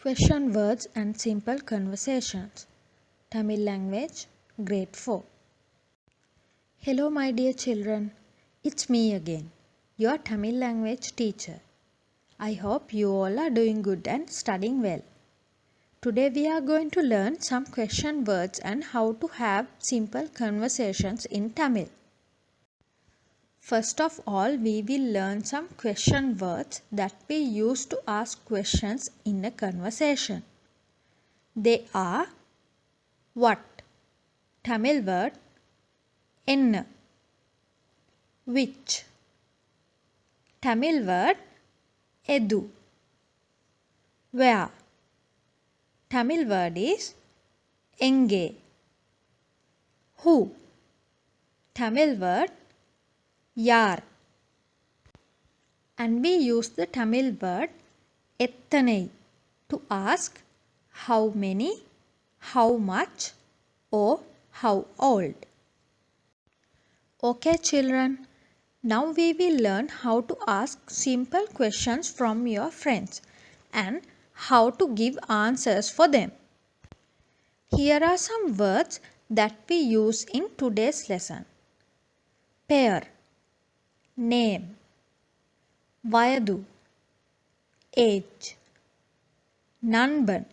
Question words and simple conversations. Tamil language, grade 4. Hello, my dear children. It's me again, your Tamil language teacher. I hope you all are doing good and studying well. Today we are going to learn some question words and how to have simple conversations in Tamil. First of all, we will learn some question words that we use to ask questions in a conversation. They are what, Tamil word enna, which, Tamil word edu, where, Tamil word is enge, who, Tamil word yar, and we use the Tamil word ettanai to ask how many, how much, or how old. Okay children, now we will learn how to ask simple questions from your friends and how to give answers for them. Here are some words that we use in today's lesson. Pair, name, vayadu, age, nanban,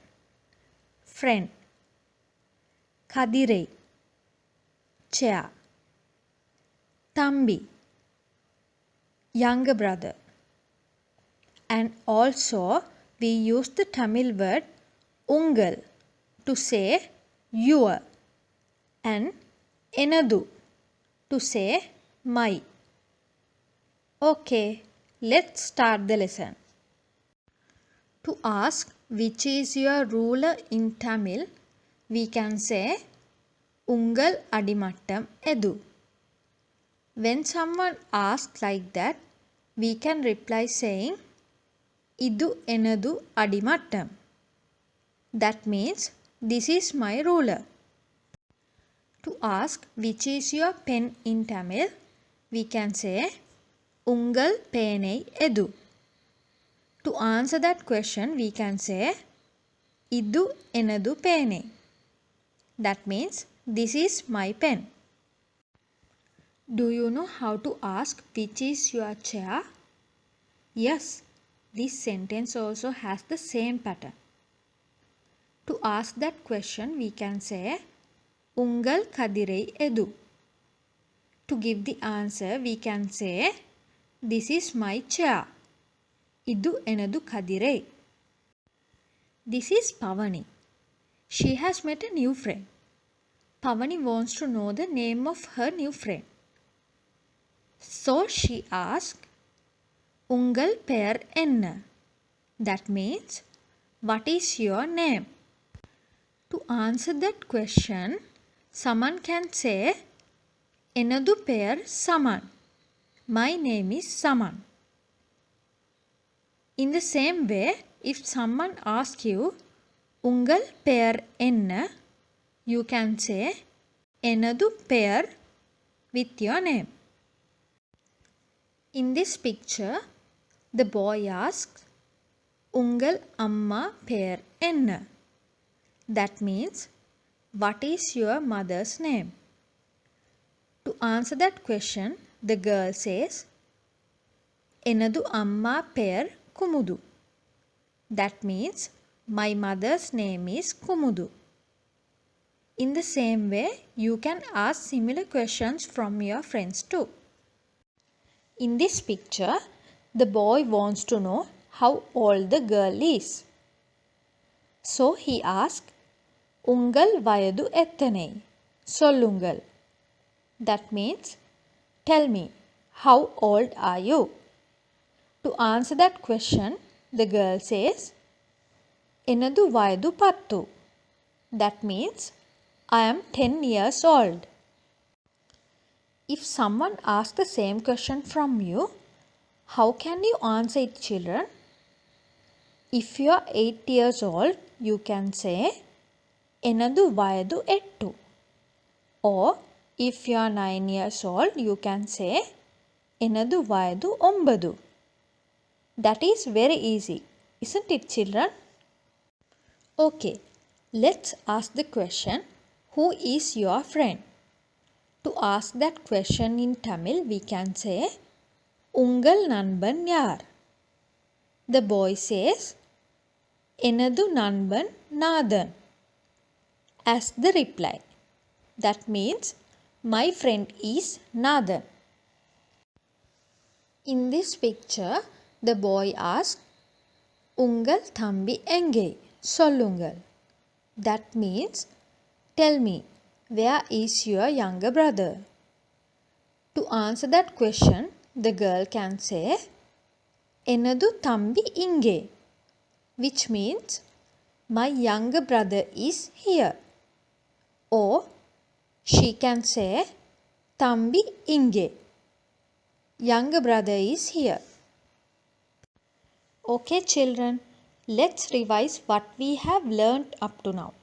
friend, kadirei, chair, Thambi, younger brother, and also we use the Tamil word ungal to say your and enadu to say my. Okay, let's start the lesson. To ask which is your ruler in Tamil, we can say ungal adimattam edu. When someone asks like that, we can reply saying idu enadu adimattam. That means this is my ruler. To ask which is your pen in Tamil, we can say ungal penai edu. To answer that question, we can say idu enadu penai. That means this is my pen. Do you know how to ask which is your chair? Yes, this sentence also has the same pattern. To ask that question, we can say ungal kadirei edu. To give the answer, we can say this is my chair. Idu enadu kadirei. This is Pavani. She has met a new friend. Pavani wants to know the name of her new friend. So she asked, ungal per enna. That means, what is your name? To answer that question, someone can say, enadu per Saman. My name is Saman. In the same way, if someone asks you, ungal per enna, you can say, enadu per with your name. In this picture, the boy asks, ungal amma per enna. That means, what is your mother's name? To answer that question, the girl says, enadu amma per Kumudu. That means, my mother's name is Kumudu. In the same way, you can ask similar questions from your friends too. In this picture, the boy wants to know how old the girl is. So he asks, ungal vayadu ettanai, sollungal. That means, tell me, how old are you? To answer that question, the girl says, enadu vayadu pattu. That means, I am 10 years old. If someone asks the same question from you, how can you answer it, children? If you are 8 years old, you can say, enadu vayadu ettu. Or if you are 9 years old, you can say, enadu vayadu ombadu. That is very easy, isn't it, children? Okay, let's ask the question, who is your friend? To ask that question in Tamil, we can say, Ungal nanban yaar? The boy says, Enadu nanban Nathan, as the reply. That means, my friend is Nathan. In this picture, the boy asks, Ungal thambi enge? Sollungal. That means, tell me, where is your younger brother? To answer that question, the girl can say, Enadu thambi inge, which means, my younger brother is here. Or she can say, Thambi inge, younger brother is here. Okay children, let's revise what we have learnt up to now.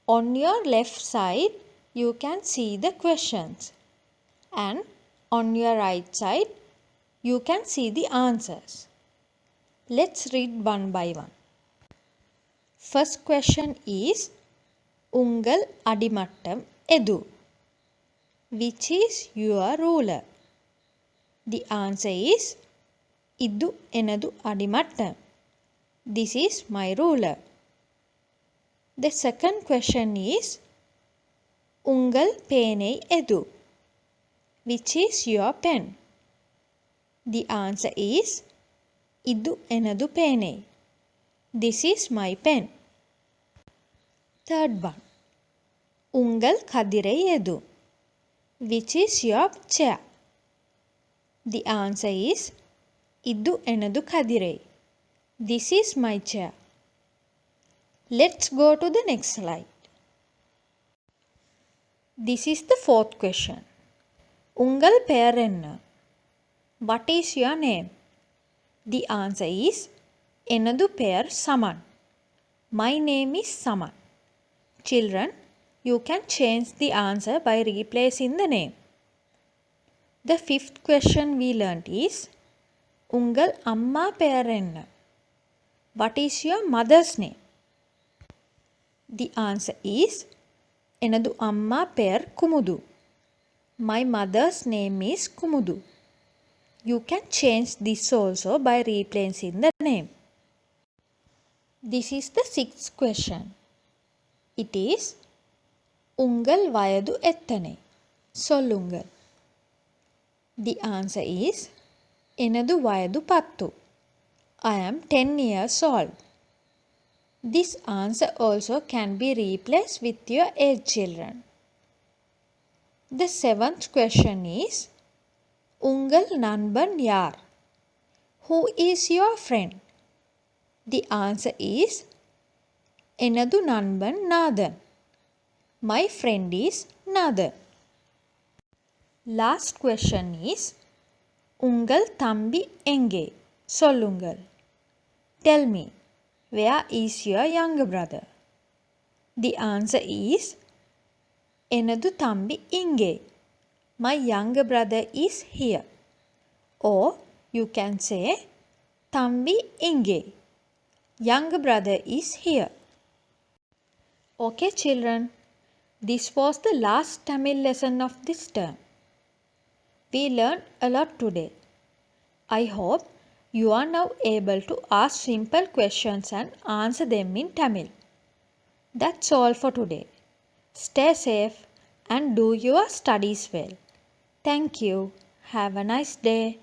On your left side, you can see the questions, and on your right side, you can see the answers. Let's read one by one. First question is, Ungal adimattam edu? Which is your ruler? The answer is, Idu enadu adimattam. This is my ruler. The second question is, Ungal penai edu? Which is your pen? The answer is, Idu enadu penai. This is my pen. Third one, Ungal kadirai edu? Which is your chair? The answer is, Idu enadu kadirai. This is my chair. Let's go to the next slide. This is the fourth question. Ungal per enna? What is your name? The answer is, Enadu per Saman. My name is Saman. Children, you can change the answer by replacing the name. The fifth question we learnt is, Ungal amma per enna? What is your mother's name? The answer is, Enadu amma per Kumudu. My mother's name is Kumudu. You can change this also by replacing the name. This is the sixth question. It is, Ungal vayadu ettane? Sollungal. The answer is, Enadu vayadu pattu. I am 10 years old. This answer also can be replaced with your age, children. The seventh question is, Ungal nanban yaar? Who is your friend? The answer is, Enadu nanban Nathan. My friend is Nathan. Last question is, Ungal thambi enge? Sollungal. Tell me, where is your younger brother? The answer is, Enadu thambi inge. My younger brother is here. Or you can say, Thambi inge. Younger brother is here. Okay children, this was the last Tamil lesson of this term. We learned a lot today. I hope you are now able to ask simple questions and answer them in Tamil. That's all for today. Stay safe and do your studies well. Thank you. Have a nice day.